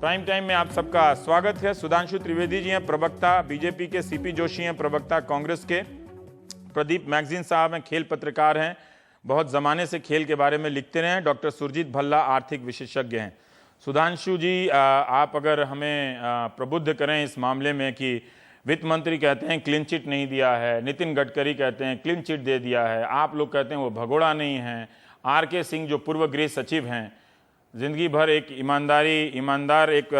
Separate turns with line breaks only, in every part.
Prime time में आप सबका स्वागत है। सुधांशु त्रिवेदी जी हैं प्रवक्ता बीजेपी के, सीपी जोशी हैं प्रवक्ता कांग्रेस के, प्रदीप मैगजीन साहब हैं खेल पत्रकार हैं, बहुत ज़माने से खेल के बारे में लिखते रहे हैं। डॉक्टर सुरजीत भल्ला आर्थिक विशेषज्ञ हैं। सुधांशु जी, आप अगर हमें प्रबुद्ध करें इस मामले में कि वित्त मंत्री कहते हैं क्लीन चिट नहीं दिया है, नितिन गडकरी कहते हैं क्लीन चिट दे दिया है, आप लोग कहते हैं वो भगोड़ा नहीं है, आर.के. सिंह जो पूर्व गृह सचिव हैं, जिंदगी भर एक ईमानदार एक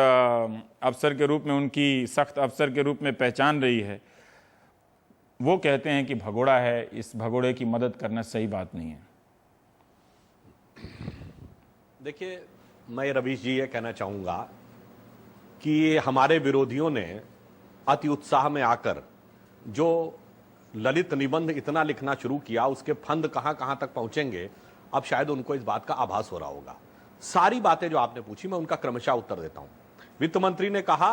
अफसर के रूप में, उनकी सख्त अफसर के रूप में पहचान रही है, वो कहते हैं कि भगोड़ा है, इस भगोड़े की मदद करना सही बात नहीं है।
देखिए, मैं रवीश जी ये कहना चाहूंगा कि हमारे विरोधियों ने अति उत्साह में आकर जो ललित निबंध इतना लिखना शुरू किया, उसके फंद कहां कहां तक पहुंचेंगे, अब शायद उनको इस बात का आभास हो रहा होगा। सारी बातें जो आपने पूछी मैं उनका क्रमशः उत्तर देता हूं। वित्त मंत्री ने कहा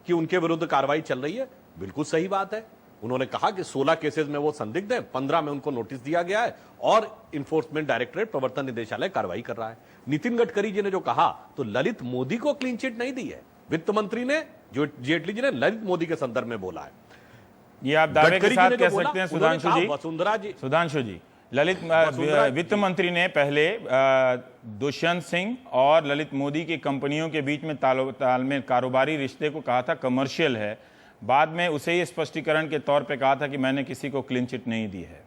कि उनके विरुद्ध कार्रवाई चल रही है, बिल्कुल सही बात है। उन्होंने कहा कि 16 केसेस में वो संदिग्ध हैं, 15 में उनको नोटिस दिया गया है और इन्फोर्समेंट डायरेक्टरेट, प्रवर्तन निदेशालय कार्रवाई कर रहा है। नितिन गडकरी जी ने जो कहा, तो ललित मोदी को क्लीन चिट नहीं दी है वित्त मंत्री ने, जो जेटली जी ने ललित मोदी के संदर्भ में बोला है।
ये आप दावे के साथ कह सकते हैं सुधांशु जी।
सुधांशु जी,
ललित वित्त मंत्री ने पहले दुष्यंत सिंह और ललित मोदी की कंपनियों के बीच में तालमेल, कारोबारी रिश्ते को कहा था कमर्शियल है, बाद में उसे ही स्पष्टीकरण के तौर पे कहा था कि मैंने किसी को क्लीन चिट नहीं दी है।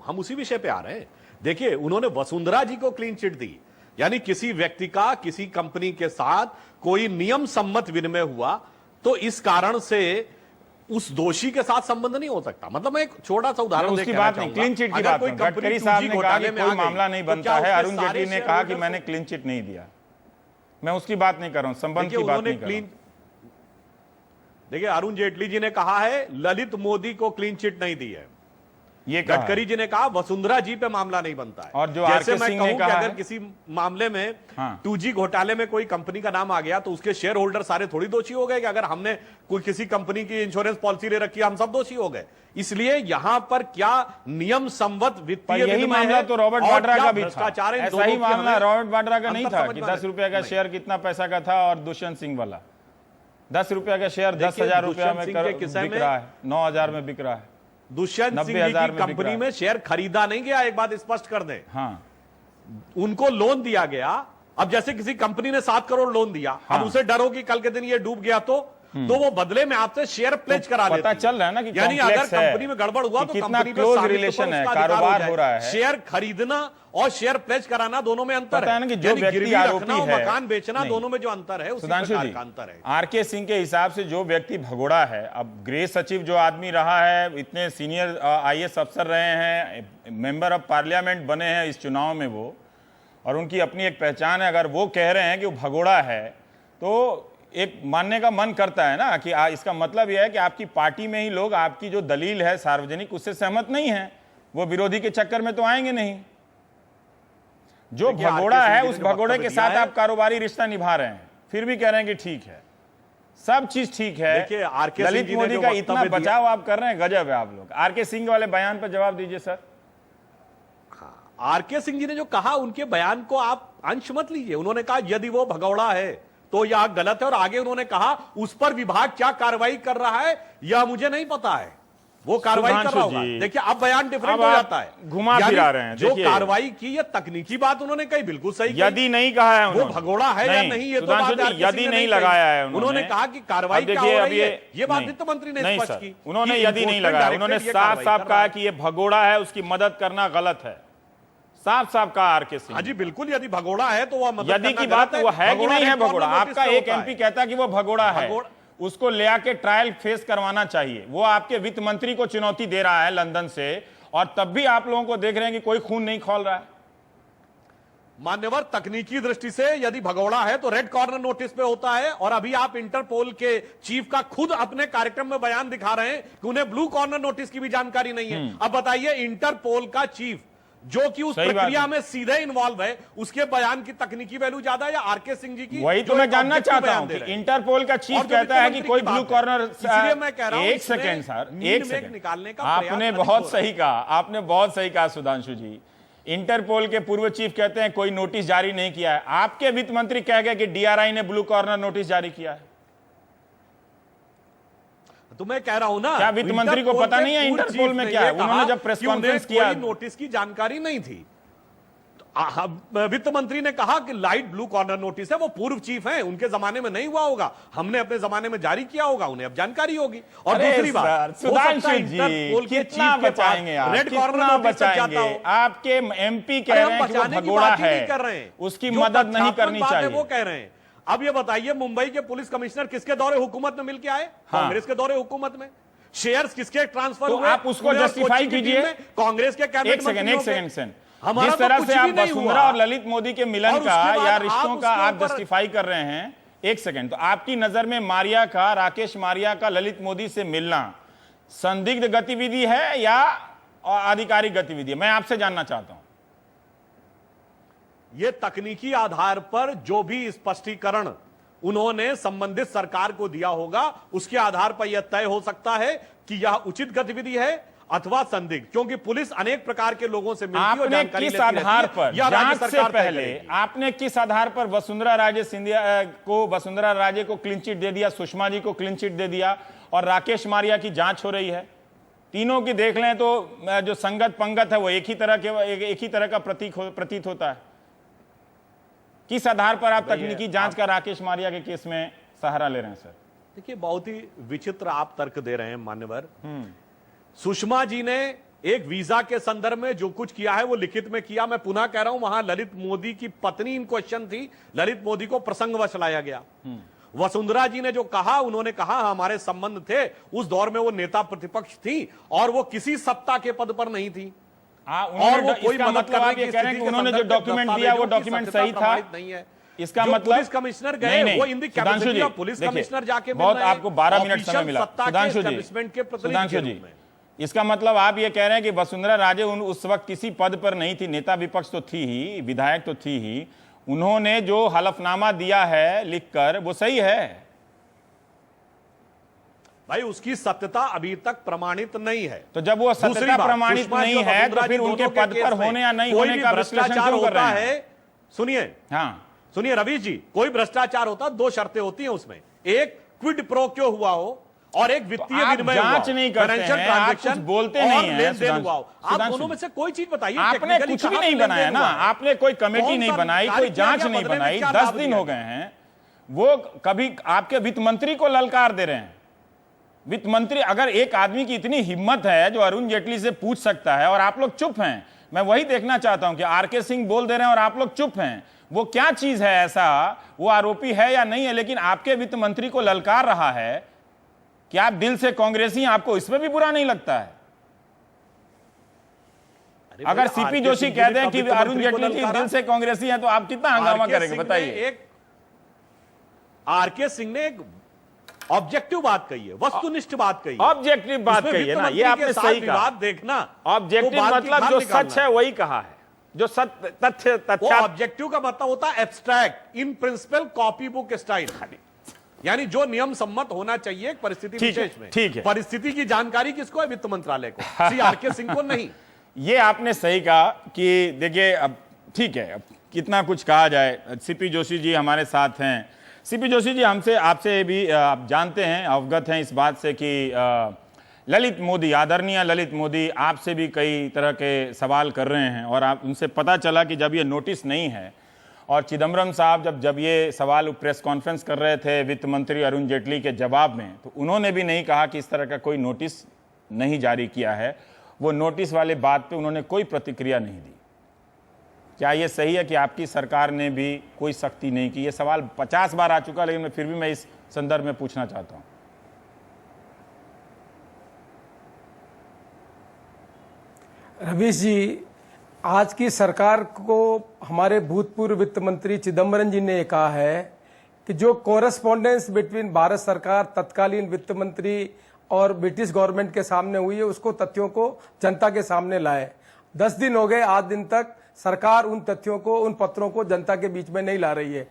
हम उसी विषय पे आ रहे हैं। देखिए, उन्होंने वसुंधरा जी को क्लीन चिट दी, यानी किसी व्यक्ति का किसी कंपनी के साथ कोई नियम सम्मत विनिमय हुआ तो इस कारण से उस दोषी के साथ संबंध नहीं हो सकता। मतलब मैं एक छोटा सा उदाहरण
उसकी बात नहीं, क्लीन चिट की बात नहीं। गडकरी साहब ने कहा कि कोई मामला नहीं बनता है, अरुण जेटली ने कहा कि मैंने क्लीन चिट नहीं दिया। मैं उसकी बात नहीं कर रहा हूं, संबंध की बात नहीं कर रहा हूं।
देखिए, अरुण जेटली जी ने कहा है ललित मोदी को क्लीन चिट नहीं दी है, ये गडकरी जी ने कहा वसुंधरा जी पे मामला नहीं बनता है।
और जो
जैसे मैं कहूं कि अगर किसी मामले में 2G घोटाले में कोई कंपनी का नाम आ गया तो उसके शेयर होल्डर सारे थोड़ी दोषी हो गए कि अगर हमने कोई किसी कंपनी की इंश्योरेंस पॉलिसी ले रखी हम सब दोषी हो गए। इसलिए यहां पर क्या नियम संवत वित्तीय
यही मामला तो रॉबर्ट वाड्रा का भी था। ऐसा ही मामला रॉबर्ट वाड्रा का नहीं था कि 10 रुपए का शेयर कितना पैसा का था, और दुष्यंत सिंह वाला 10 रुपए का शेयर 10,000 रुपया में बिक रहा है, 9,000 में बिक रहा है।
दुष्यंत सिंह की कंपनी में शेयर खरीदा नहीं गया, एक बात स्पष्ट कर दें। हाँ, उनको लोन दिया गया। अब जैसे किसी कंपनी ने 7 करोड़ लोन दिया, अब उसे डर हो कि कल के दिन ये डूब गया तो वो बदले में आपसे शेयर प्लेज करा देती है।
पता चल रहा है ना कि
यानी अगर कंपनी में गड़बड़ हुआ तो कंपनी पे
क्लोज रिलेशन है, कारोबार हो रहा है।
शेयर खरीदना और शेयर प्लेज कराना दोनों में अंतर है
ना कि जो व्यक्ति आरोपी है,
मकान बेचना, दोनों में जो अंतर है, उसी प्रकार का अंतर है।
आर.के. सिंह के हिसाब से जो व्यक्ति भगोड़ा है, अब गृह सचिव जो आदमी रहा है, इतने सीनियर IAS अफसर रहे हैं, मेंबर ऑफ पार्लियामेंट बने हैं इस चुनाव में वो, और उनकी अपनी एक पहचान है, अगर वो कह रहे हैं कि वो भगोड़ा है तो एक मानने का मन करता है ना कि इसका मतलब यह है कि आपकी पार्टी में ही लोग आपकी जो दलील है सार्वजनिक उससे सहमत नहीं है, वो विरोधी के चक्कर में तो आएंगे नहीं। जो भगोड़ा है उस भगोड़े के साथ आप कारोबारी रिश्ता निभा रहे हैं, फिर भी कह रहे हैं कि ठीक है, सब चीज ठीक है। ललित मोदी का इतना बचाव आप कर रहे हैं, गजब है आप लोग। आर.के. सिंह वाले बयान पर जवाब दीजिए सर।
आर.के. सिंह जी ने जो कहा, उनके बयान को आप अंश मत लीजिए। उन्होंने कहा यदि वो भगौड़ा है तो यह गलत है, और आगे उन्होंने कहा उस पर विभाग क्या कार्रवाई कर रहा है यह मुझे नहीं पता है, वो कार्रवाई कर रहा होगा। देखिए, अब बयान डिफरेंट हो जाता है,
घुमा फिरा रहे हैं।
जो कार्रवाई की ये तकनीकी बात उन्होंने कही, बिल्कुल सही।
यदि नहीं कहा है
वो भगोड़ा है या नहीं, ये तो बात
यदि नहीं लगाया है
उन्होंने कहा कि कार्रवाई क्या हो रही है, ये बात वित्त मंत्री ने स्पष्ट की।
उन्होंने यदि नहीं लगाया, उन्होंने साफ साफ कहा कि ये भगोड़ा है, उसकी मदद करना गलत है, साफ साफ कहा आर.के. सिंह।
हाँ जी, बिल्कुल। यदि भगोड़ा है तो वह मदद
यदि की बात वो है कि नहीं है भगोड़ा। आपका एक MP कहता है कि वो भगोड़ा है, उसको ले आके ट्रायल फेस करवाना चाहिए। वो आपके वित्त मंत्री को चुनौती दे रहा है लंदन से, और तब भी आप लोगों को देख रहे हैं कि कोई खून नहीं खौल रहा है।
मान्यवर, तकनीकी दृष्टि से यदि भगोड़ा है तो रेड कॉर्नर नोटिस पे होता है, और अभी आप इंटरपोल के चीफ का खुद अपने कार्यक्रम में बयान दिखा रहे हैं कि उन्हें ब्लू कॉर्नर नोटिस की भी जानकारी नहीं है। अब बताइए, इंटरपोल का चीफ जो कि उस प्रक्रिया में सीधे इन्वॉल्व है, उसके बयान की तकनीकी वैल्यू ज्यादा है या आर.के. सिंह जी की?
वही तो मैं जानना चाहता हूं कि इंटरपोल का चीफ कहता है कि कोई ब्लू कॉर्नर।
इसलिए मैं कह रहा हूं,
एक सेकंड सर, एक सेकंड
निकालने का
आपने बहुत सही कहा, आपने बहुत सही कहा सुधांशु जी। इंटरपोल के पूर्व चीफ कहते हैं कोई नोटिस जारी नहीं किया है। आपके वित्त मंत्री कह गए कि डीआरआई ने ब्लू कॉर्नर नोटिस जारी किया है।
तो मैं कह रहा हूं ना,
क्या वित्त मंत्री को पता नहीं है इंटरपोल में क्या है? उन्होंने जब प्रेस कॉन्फ्रेंस किया,
नोटिस की जानकारी नहीं थी। वित्त मंत्री ने कहा कि लाइट ब्लू कॉर्नर नोटिस है, वो पूर्व चीफ हैं, उनके जमाने में नहीं हुआ होगा, हमने अपने जमाने में जारी किया होगा, उन्हें अब जानकारी होगी। और दूसरी बात,
सुधांशु जी कितना बचाएंगे आप,
रेड
कितना
कॉर्नर
बचाएंगे? आपके एमपी कह रहे हैं कि वो भगोड़ा है, उसकी मदद नहीं करनी चाहिए,
वो कह रहे हैं। अब ये बताइए, मुंबई के पुलिस कमिश्नर किसके दौरे हुकूमत में मिलकर आए? कांग्रेस के दौरे हुकूमत में। शेयर्स किसके ट्रांसफर हुए?
आप उसको जस्टिफाई कीजिए।
कांग्रेस के कैबिनेट मंत्री।
एक सेकंड जिस तरह से आप वसुंधरा और ललित मोदी के मिलन का या रिश्तों का आप जस्टिफाई कर रहे हैं, एक सेकंड, तो आपकी नजर में मारिया का, राकेश मारिया का ललित मोदी से मिलना संदिग्ध गतिविधि है या आधिकारिक गतिविधि है? मैं आपसे जानना चाहता हूं।
यह तकनीकी आधार पर जो भी स्पष्टीकरण उन्होंने संबंधित सरकार को दिया होगा, उसके आधार पर यह तय हो सकता है कि यह उचित गतिविधि है अथवा संदिग्ध, क्योंकि पुलिस अनेक प्रकार के लोगों से मिलती है और जानकारी लेती रहती है।
किस आधार पर, जांच से पहले आपने किस आधार पर वसुंधरा राजे सिंधिया को, वसुंधरा राजे को क्लीन चिट दे दिया, सुषमा जी को क्लीन चिट दे दिया और राकेश मारिया की जांच हो रही है? तीनों की देख लें तो जो संगत पंगत है वो एक ही तरह का प्रतीत होता है। किस आधार पर आप तकनीकी जांच का राकेश मारिया के केस में सहारा ले रहे हैं सर?
देखिए, बहुत ही विचित्र आप तर्क दे रहे हैं मान्यवर। सुषमा जी ने एक वीजा के संदर्भ में जो कुछ किया है वो लिखित में किया। मैं पुनः कह रहा हूं, वहां ललित मोदी की पत्नी इन क्वेश्चन थी, ललित मोदी को प्रसंगवश लाया गया। वसुंधरा जी ने जो कहा, उन्होंने कहा हमारे संबंध थे, उस दौर में वो नेता प्रतिपक्ष थी और वो किसी सत्ता के पद पर नहीं थी।
और वो कोई मदद करने की स्थिति के उन्होंने जो डॉक्यूमेंट दिया वो डॉक्यूमेंट सही था
नहीं है।
इसका मतलब
पुलिस कमिश्नर गए, वो इन दी कैपेसिटी ऑफ पुलिस कमिश्नर जाके
बहुत आपको 12 मिनट समय मिला सुधांशु जी। इसका मतलब आप ये कह रहे हैं कि वसुंधरा राजे उस वक्त किसी पद पर नहीं थी, नेता विपक्ष तो थी ही, विधायक तो थी ही, उन्होंने जो हलफनामा दिया है लिखकर वो सही है?
भाई, उसकी सत्यता अभी तक प्रमाणित नहीं है।
तो जब वो सत्यता प्रमाणित नहीं है तो फिर उनके पद पर होने या नहीं होने का
भ्रष्टाचार होता है। सुनिए,
हाँ
सुनिए रवीश जी, कोई भ्रष्टाचार होता, दो शर्तें होती हैं उसमें, एक क्विड प्रो क्यों हुआ हो और एक वित्तीय विनिमय
जांच नहीं करते हैं, आप कुछ बोलते नहीं हैं,
लेन देन हुआ हो। आप दोनों में से कोई चीज बताइए।
आपने कुछ भी नहीं बनाया ना, आपने कोई कमेटी नहीं बनाई, कोई जांच नहीं बनाई, 10 दिन हो गए हैं। वो कभी आपके वित्त मंत्री को ललकार दे रहे हैं। वित्त मंत्री, अगर एक आदमी की इतनी हिम्मत है जो अरुण जेटली से पूछ सकता है और आप लोग चुप हैं, मैं वही देखना चाहता हूं कि आरके सिंह बोल दे रहे हैं और आप लोग चुप हैं, वो क्या चीज है ऐसा? वो आरोपी है या नहीं है, लेकिन आपके वित्त मंत्री को ललकार रहा है। क्या आप दिल से कांग्रेसी हैं? आपको इसमें भी बुरा नहीं लगता है? अगर सीपी जोशी कहते हैं कि अरुण जेटली जी दिल से कांग्रेसी हैं तो आप कितना हंगामा करेंगे बताइए?
एक आरके सिंह ने एक ऑब्जेक्टिव बात कही है, वस्तुनिष्ठ बात कही है,
ऑब्जेक्टिव बात कही है ना, ये आपने सही कहा।
देखना,
ऑब्जेक्टिव मतलब जो सच है वही कहा है, जो सत्य तथ्य।
ऑब्जेक्टिव का मतलब होता है abstract, in principle, copy book style, यानी जो नियम सम्मत होना चाहिए एक परिस्थिति विशेष में।
ठीक है,
परिस्थिति की जानकारी किसको है? वित्त मंत्रालय को, श्री आरके सिंह को नहीं।
ये आपने सही कहा कि देखिए, अब ठीक है, अब कितना कुछ कहा जाए। सीपी जोशी जी हमारे साथ हैं। सीपी जोशी जी, हमसे आपसे भी आप जानते हैं, अवगत हैं इस बात से कि ललित मोदी, आदरणीय ललित मोदी आपसे भी कई तरह के सवाल कर रहे हैं और आप उनसे पता चला कि जब ये नोटिस नहीं है और चिदम्बरम साहब जब ये सवाल प्रेस कॉन्फ्रेंस कर रहे थे वित्त मंत्री अरुण जेटली के जवाब में, तो उन्होंने भी नहीं कहा कि इस तरह का कोई नोटिस नहीं जारी किया है। वो नोटिस वाले बात पे उन्होंने कोई प्रतिक्रिया नहीं दी। क्या ये सही है कि आपकी सरकार ने भी कोई सख्ती नहीं की? ये सवाल 50 बार आ चुका, लेकिन फिर भी मैं इस संदर्भ में पूछना चाहता हूं।
रवीश जी, आज की सरकार को हमारे भूतपूर्व वित्त मंत्री चिदम्बरम जी ने कहा है कि जो कोरेस्पॉन्डेंस बिटवीन भारत सरकार, तत्कालीन वित्त मंत्री और ब्रिटिश गवर्नमेंट के सामने हुई है, उसको तथ्यों को जनता के सामने लाए। 10 दिन हो गए, आज दिन तक सरकार उन तथ्यों को, उन पत्रों को जनता के बीच में नहीं ला रही है।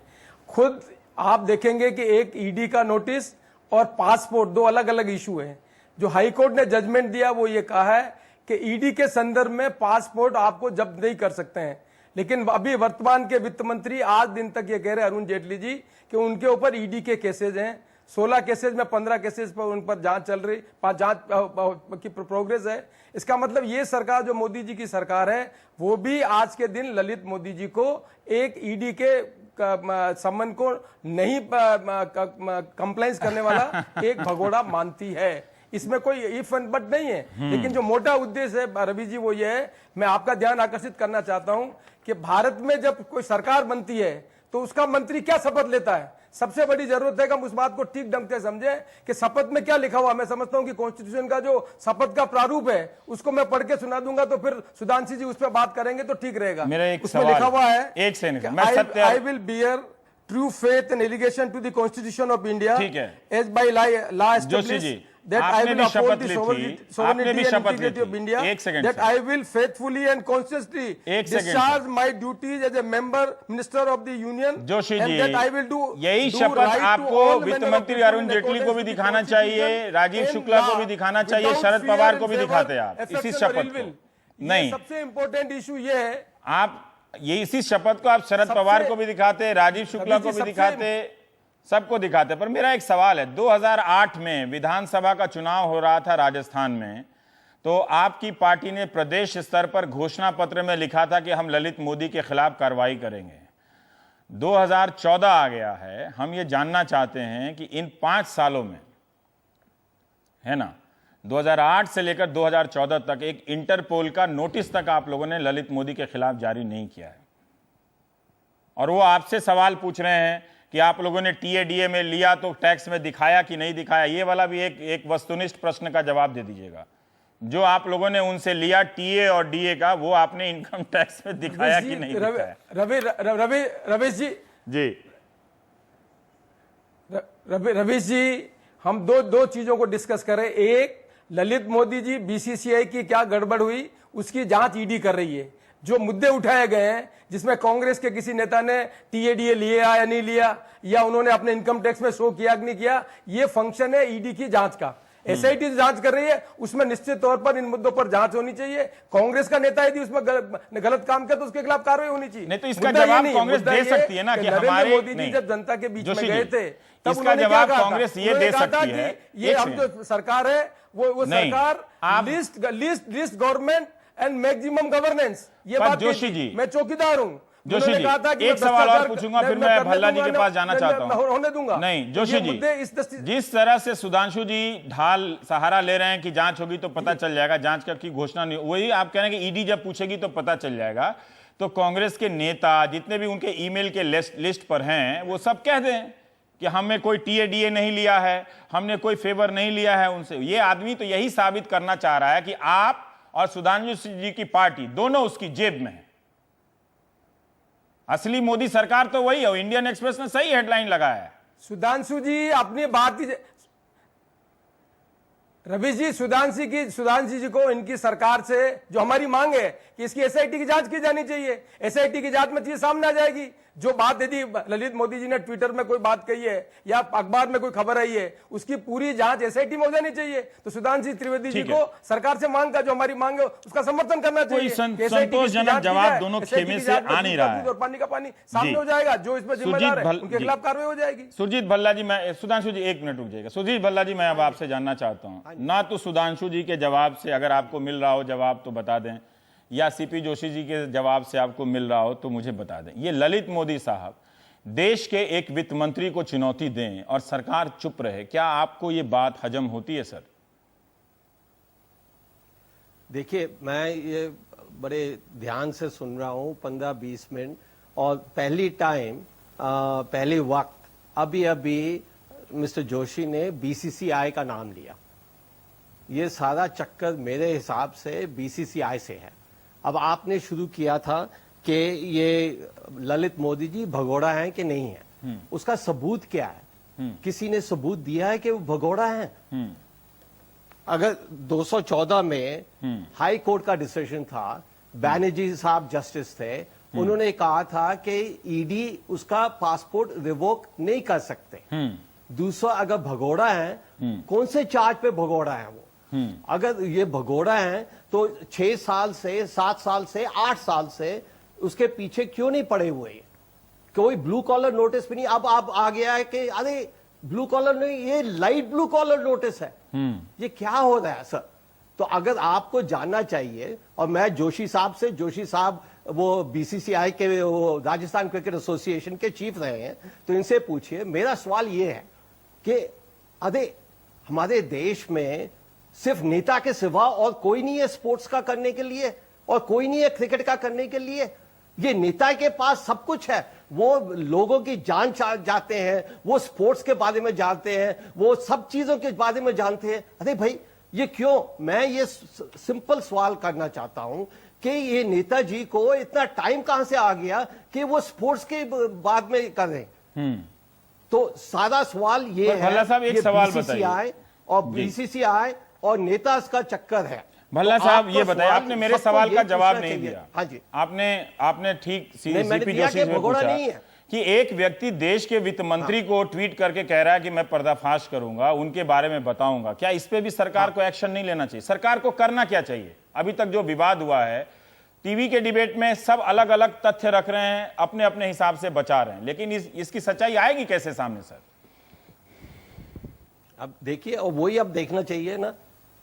खुद आप देखेंगे कि एक ईडी का नोटिस और पासपोर्ट, दो अलग अलग इशू हैं। जो हाईकोर्ट ने जजमेंट दिया वो ये कहा है कि ईडी के संदर्भ में पासपोर्ट आपको जब्त नहीं कर सकते हैं, लेकिन अभी वर्तमान के वित्त मंत्री आज दिन तक ये कह रहे हैं अरुण जेटली जी कि उनके ऊपर ईडी के केसेज हैं, 16 केसेज में 15 केसेज पर उन पर जांच चल रही, जांच की प्रोग्रेस है। इसका मतलब ये सरकार जो मोदी जी की सरकार है वो भी आज के दिन ललित मोदी जी को एक ईडी के सम्मन को नहीं कंप्लाइंस करने वाला एक भगोड़ा मानती है। इसमें कोई इफ एंड बट नहीं है, लेकिन जो मोटा उद्देश्य है रवि जी वो ये है, मैं आपका ध्यान आकर्षित करना चाहता हूं कि भारत में जब कोई सरकार बनती है तो उसका मंत्री क्या शपथ लेता है। सबसे बड़ी जरूरत है कि हम उस बात को ठीक ढंग से समझें कि शपथ में क्या लिखा हुआ। मैं समझता हूं कि कॉन्स्टिट्यूशन का जो शपथ का प्रारूप है उसको मैं पढ़ के सुना दूंगा, तो फिर सुधांशु जी उस पर बात करेंगे तो ठीक रहेगा।
मेरा एक
उसमें
सवाल,
लिखा हुआ है,
एक second,
I will bear true faith and allegiance to the constitution of India as by law established that I will uphold the sovereignty and integrity of India, that I will faithfully and consciously discharge my duties as a member minister of the union, and that I will do
यही शपथ आपको वित्त मंत्री अरुण जेटली को भी दिखाना चाहिए, राजीव शुक्ला को भी दिखाना चाहिए, शरद पवार को भी दिखाते आप इसी शपथ को। नहीं,
सबसे इंपॉर्टेंट इशू ये है,
आप ये इसी शपथ को आप शरद पवार को भी दिखाते, राजीव शुक्ला को भी दिखाते, सबको दिखाते। पर मेरा एक सवाल है, 2008 में विधानसभा का चुनाव हो रहा था राजस्थान में, तो आपकी पार्टी ने प्रदेश स्तर पर घोषणा पत्र में लिखा था कि हम ललित मोदी के खिलाफ कार्रवाई करेंगे। 2014 आ गया है, हम ये जानना चाहते हैं कि इन 5 सालों में, है ना, 2008 से लेकर 2014 तक एक इंटरपोल का नोटिस तक आप लोगों ने ललित मोदी के खिलाफ जारी नहीं किया है, और वो आपसे सवाल पूछ रहे हैं कि आप लोगों ने टीएडीए में लिया तो टैक्स में दिखाया कि नहीं दिखाया। ये वाला भी एक वस्तुनिष्ठ प्रश्न का जवाब दे दीजिएगा। जो आप लोगों ने उनसे लिया टीए और डीए का, वो आपने इनकम टैक्स में दिखाया कि नहीं दिखाया?
रवीश जी हम दो चीजों को डिस्कस करें। एक, ललित मोदी जी बीसीसीआई की क्या गड़बड़ हुई उसकी जांच ईडी कर रही है। जो मुद्दे उठाए गए हैं जिसमें कांग्रेस के किसी नेता ने टीएडीए लिया या नहीं लिया, या उन्होंने अपने इनकम टैक्स में शो किया कि नहीं किया, ये फंक्शन है ईडी की जांच का। एसआईटी जांच कर रही है, उसमें निश्चित तौर पर इन मुद्दों पर जांच होनी चाहिए। कांग्रेस का नेता यदि उसमें गलत काम किया तो उसके खिलाफ कार्रवाई होनी चाहिए।
नहीं तो इसका जवाब कांग्रेस दे सकती है ना कि हमारे
मोदी जी जब जनता के बीच में गए थे तब
इसका जवाब कांग्रेस ये दे सकती है।
ये हम जो सरकार है वो सरकार list government and maximum governance, ये बात
जोशी जी,
मैं चौकीदार हूं।
जोशी जी, एक सवाल और पूछूंगा, फिर मैं भल्ला जी के पास जाना चाहता हूं।
होने दूंगा
नहीं जोशी जी, जिस तरह से सुधांशु जी ढाल सहारा ले रहे हैं कि जांच होगी तो पता चल जाएगा, जांच की घोषणा नहीं, वही आप कह रहे हैं कि ईडी जब पूछेगी तो पता चल जाएगा, तो कांग्रेस के नेता जितने भी उनके ईमेल के लिस्ट पर हैं वो सब कह दें कि हमने कोई टीएडीए नहीं लिया है, हमने कोई फेवर नहीं लिया है उनसे। ये आदमी तो यही साबित करना चाह रहा है कि आप और सुधांशु जी की पार्टी दोनों उसकी जेब में है। असली मोदी सरकार तो वही है। इंडियन एक्सप्रेस ने सही हेडलाइन लगाया है।
सुधांशु जी अपनी बात की, रवि जी, सुधांशु जी को इनकी सरकार से जो हमारी मांग है कि इसकी एसआईटी की जांच की जानी चाहिए। एसआईटी की जांच में चीज सामने आ जाएगी। जो बात यदि ललित मोदी जी ने ट्विटर में कोई बात कही है या अखबार में कोई खबर आई है, उसकी पूरी जांच एसआईटी में हो जानी चाहिए। तो सुधांशु त्रिवेदी जी को सरकार से मांग का जो हमारी मांग है उसका समर्थन करना चाहिए।
संतोषजनक जवाब दोनों खेमे से आ नहीं रहा है।
और पानी का पानी सामने हो जाएगा, जो इसमें जिम्मेदार है उनके खिलाफ कार्रवाई हो जाएगी।
सुरजीत भल्ला जी, मैं सुधांशु जी 1 मिनट रुक जाएगा। सुरजीत भल्ला जी, मैं अब आपसे जानना चाहता हूं, ना तो सुधांशु जी के जवाब से अगर आपको मिल रहा हो जवाब तो बता दें, या सीपी जोशी जी के जवाब से आपको मिल रहा हो तो मुझे बता दें। ये ललित मोदी साहब देश के एक वित्त मंत्री को चुनौती दें और सरकार चुप रहे, क्या आपको ये बात हजम होती है सर?
देखिए, मैं ये बड़े ध्यान से सुन रहा हूं 15-20 मिनट, और पहली वक्त अभी मिस्टर जोशी ने बीसीसीआई का नाम लिया। ये सारा चक्कर मेरे हिसाब से बीसीसीआई से है। अब आपने शुरू किया था कि ये ललित मोदी जी भगोड़ा हैं कि नहीं है, उसका सबूत क्या है? किसी ने सबूत दिया है कि वो भगोड़ा हैं? अगर 214 में हाई कोर्ट का डिसीजन था, बैनर्जी साहब जस्टिस थे, उन्होंने कहा था कि ईडी उसका पासपोर्ट रिवोक नहीं कर सकते। दूसरा, अगर भगोड़ा है, कौन से चार्ज पे भगोड़ा है वो? अगर ये भगोड़ा है तो 6 साल से 7 साल से 8 साल से उसके पीछे क्यों नहीं पड़े हुए? कोई ब्लू कॉलर नोटिस भी नहीं। अब आप आ गया है कि अरे ब्लू कॉलर नहीं, ये लाइट ब्लू कॉलर नोटिस है। ये क्या हो रहा है सर? तो अगर आपको जानना चाहिए, और मैं जोशी साहब वो बीसीसीआई के वो राजस्थान क्रिकेट एसोसिएशन के चीफ रहे हैं, तो इनसे पूछिए। मेरा सवाल ये है कि अरे हमारे देश में सिर्फ नेता के सिवा और कोई नहीं है स्पोर्ट्स का करने के लिए, और कोई नहीं है क्रिकेट का करने के लिए। ये नेता के पास सब कुछ है, वो लोगों की जान जाते हैं, वो स्पोर्ट्स के बारे में जानते हैं, वो सब चीजों के बारे में जानते हैं। अरे भाई ये क्यों? मैं ये सिंपल सवाल करना चाहता हूं कि ये नेताजी को इतना टाइम कहां से आ गया कि वो स्पोर्ट्स के बाद में कर रहे हैं? तो सारा सवाल ये है,
भल्ला साहब एक सवाल बताइए।
और बीसीसीआई और नेता का चक्कर है।
भल्ला
तो
साहब ये
आपको
बताइए, आपने मेरे
सबको
सवाल
ये
का जवाब
पूछना
नहीं
चाहिए।
दिया।
हाँ जी,
आपने ठीक
मैंने
सीपी
दिया
जोशी
कि
से
भगोड़ा
पूछा
नहीं है।
कि एक व्यक्ति देश के वित्त मंत्री को ट्वीट करके कह रहा है कि मैं पर्दाफाश करूंगा, उनके बारे में बताऊंगा। क्या इस पे भी सरकार को एक्शन नहीं लेना चाहिए? सरकार को करना क्या चाहिए? अभी तक जो विवाद हुआ है, टीवी के डिबेट में सब अलग अलग तथ्य रख रहे हैं, अपने अपने हिसाब से बचा रहे हैं, लेकिन इसकी सच्चाई आएगी कैसे सामने सर?
अब देखिए, और वही अब देखना चाहिए ना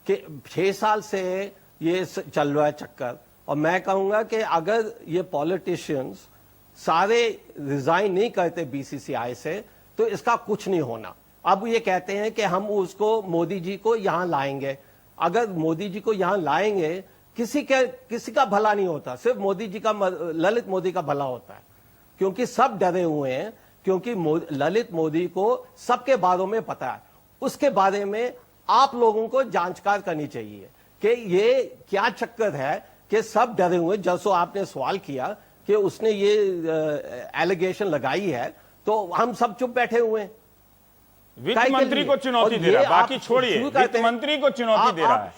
कि 6 साल से ये चल रहा है चक्कर। और मैं कहूंगा कि अगर ये पॉलिटिशियंस सारे रिजाइन नहीं करते बीसीसीआई से, तो इसका कुछ नहीं होना। अब ये कहते हैं कि हम उसको मोदी जी को यहां लाएंगे। अगर मोदी जी को यहां लाएंगे, किसी का भला नहीं होता, सिर्फ मोदी जी का, ललित मोदी का भला होता है। क्योंकि सब डरे हुए हैं, क्योंकि ललित मोदी को सबके बारे में पता है। उसके बारे में आप लोगों को जांचकार करनी चाहिए कि ये क्या चक्कर है कि सब डरे हुए। जैसो आपने सवाल किया कि उसने ये एलिगेशन लगाई है, तो हम सब चुप बैठे हुए हैं।
वित्त मंत्री को चुनौती दे रहा है, बाकी छोड़िए, वित्त मंत्री को चुनौती दे रहा है।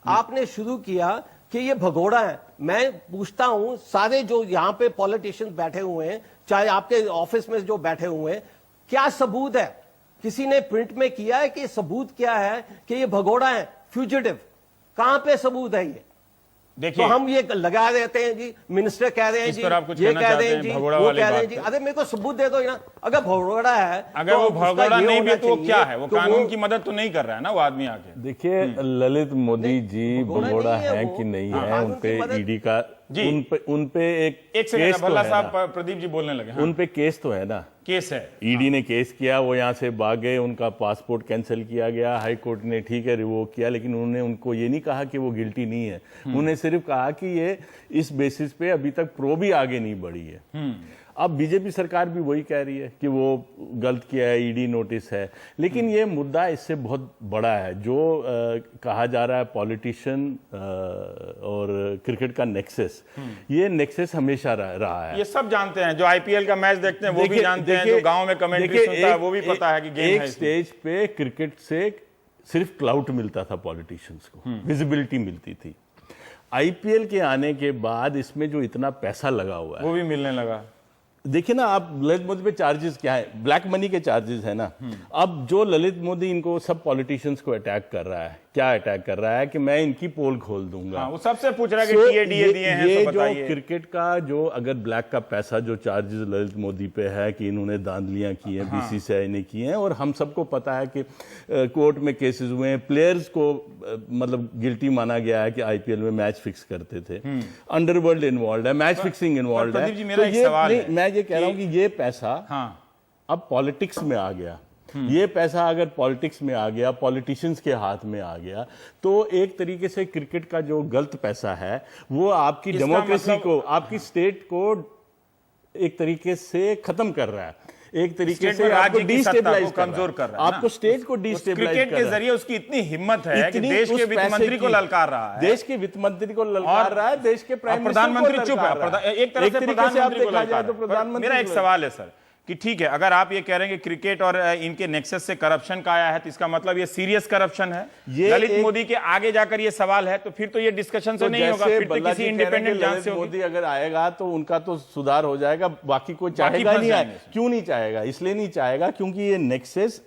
आपने शुरू किया कि ये भगोड़ा है। मैं पूछता हूं, सारे जो यहां पे पॉलिटिशियंस बैठे हुए हैं, चाहे आपके ऑफिस में जो बैठे हुए हैं, क्या सबूत है? किसी ने प्रिंट में किया है कि सबूत क्या है कि ये भगोड़ा है, फ्यूजिटिव? कहां पे सबूत है ये?
देखिए,
तो हम ये लगा देते हैं जी, मिनिस्टर कह रहे हैं जी, ये कह रहे हैं जी, वो कह रहे हैं जी। अरे मेरे को सबूत दे दो ना। अगर भगोड़ा है,
अगर वो भगोड़ा नहीं भी तो वो क्या है? वो कानून की मदद तो नहीं कर रहा है ना वो आदमी आके।
देखिए, ललित मोदी जी भगोड़ा है कि नहीं है, उनपे ईडी का उनपे एक
सेकंड, भल्ला साहब प्रदीप जी बोलने लगे।
उनपे केस तो है ना,
केस है,
ईडी ने केस किया, वो यहाँ से भाग गए, उनका पासपोर्ट कैंसिल किया गया, हाई कोर्ट ने ठीक है रिवोक किया, लेकिन उन्होंने उनको ये नहीं कहा कि वो गिल्टी नहीं है। उन्हें सिर्फ कहा कि ये इस बेसिस पे अभी तक प्रो भी आगे नहीं बढ़ी है। अब बीजेपी सरकार भी वही कह रही है कि वो गलत किया है, ईडी नोटिस है, लेकिन ये मुद्दा इससे बहुत बड़ा है। जो कहा जा रहा है पॉलिटिशियन और क्रिकेट का नेक्सस, ये नेक्सस हमेशा रहा है।
ये सब जानते हैं, जो आईपीएल का मैच देखते हैं वो भी जानते हैं, जो गांव में कमेंट्री सुनता है वो भी पता है कि गेम है।
एक स्टेज पे क्रिकेट से सिर्फ क्लाउट मिलता था पॉलिटिशियंस को, विजिबिलिटी मिलती थी। आईपीएल के आने के बाद इसमें जो इतना पैसा लगा हुआ है
वो भी मिलने लगा।
देखिए ना, आप ललित मोदी पे चार्जेस क्या है? ब्लैक मनी के चार्जेस है ना। अब जो ललित मोदी इनको सब पॉलिटिशियंस को अटैक कर रहा है, क्या अटैक कर रहा है कि मैं इनकी पोल खोल दूंगा।
हाँ, वो सबसे पूछ रहा है कि टीएडीए दिए हैं,
ये
तो बताइए।
जो क्रिकेट का जो अगर ब्लैक का पैसा जो चार्जेस ललित मोदी पे है कि इन्होंने धांधलियां की हैं, बीसीसीआई ने की हैं, और हम सबको पता है कि कोर्ट में केसेस हुए हैं, प्लेयर्स को मतलब गिल्टी माना गया है कि आईपीएल में मैच फिक्स करते थे, अंडरवर्ल्ड इन्वॉल्व है, मैच फिक्सिंग इन्वॉल्व है। मैं ये कह रहा हूं कि ये पैसा अब पॉलिटिक्स में आ गया। ये पैसा अगर पॉलिटिक्स में आ गया, पॉलिटिशियंस के हाथ में आ गया, तो एक तरीके से क्रिकेट का जो गलत पैसा है वो आपकी डेमोक्रेसी को, आपकी स्टेट को एक तरीके से खत्म कर रहा है, एक तरीके से आपको डिस्टेबलाइज
कमजोर कर रहा है।
आपको स्टेट को डिस्टेबलाइज
क्रिकेट के जरिए उसकी इतनी हिम्मत है कि देश के वित्त मंत्री को ललकार रहा है,
देश के वित्त मंत्री को ललकार रहा है, देश के प्राइम मिनिस्टर को
प्रधानमंत्री चुप है। एक तरह से प्रधानमंत्री को ललकार
तो प्रधानमंत्री।
मेरा एक सवाल है सर कि ठीक है, अगर आप ये कह रहे हैं कि क्रिकेट और इनके नेक्सस से करप्शन का आया है, तो इसका मतलब ये सीरियस करप्शन है। ललित मोदी के आगे जाकर ये सवाल है, तो फिर तो ये डिस्कशन से नहीं होगा, फिर तो किसी इंडिपेंडेंट जांच से होगी।
मोदी अगर आएगा तो उनका तो सुधार हो जाएगा, बाकी कोई चाहेगा नहीं। क्यों नहीं चाहेगा? इसलिए नहीं चाहेगा क्योंकि ये नेक्सस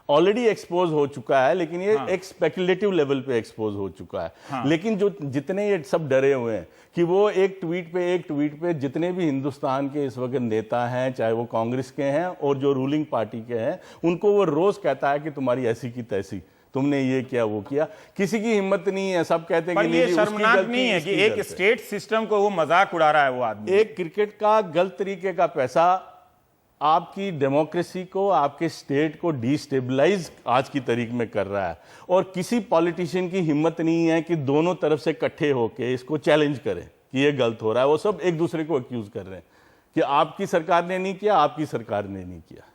ऑलरेडी एक्सपोज हो चुका है, लेकिन ये एक स्पेकुलेटिव लेवल पे एक्सपोज हो चुका है। लेकिन जो जितने ये सब डरे हुए हैं कि वो एक ट्वीट पे जितने भी हिंदुस्तान के इस वक्त नेता हैं, चाहे वो कांग्रेस के हैं और जो रूलिंग पार्टी के हैं, उनको वो रोज कहता है कि तुम्हारी ऐसी की तैसी, तुमने ये किया वो किया। किसी की हिम्मत नहीं है, सब कहते हैं
पर
कि
ये
नहीं,
शर्मनाक नहीं है कि एक स्टेट सिस्टम को वो मजाक उड़ा रहा है वो आदमी।
एक क्रिकेट का गलत तरीके का पैसा आपकी डेमोक्रेसी को, आपके स्टेट को डिस्टेबलाइज आज की तारीख में कर रहा है, और किसी पॉलिटिशियन की हिम्मत नहीं है कि दोनों तरफ से इकट्ठे होके इसको चैलेंज करें कि ये गलत हो रहा है। वो सब एक दूसरे को अक्यूज कर रहे हैं कि आपकी सरकार ने नहीं किया, आपकी सरकार ने नहीं किया।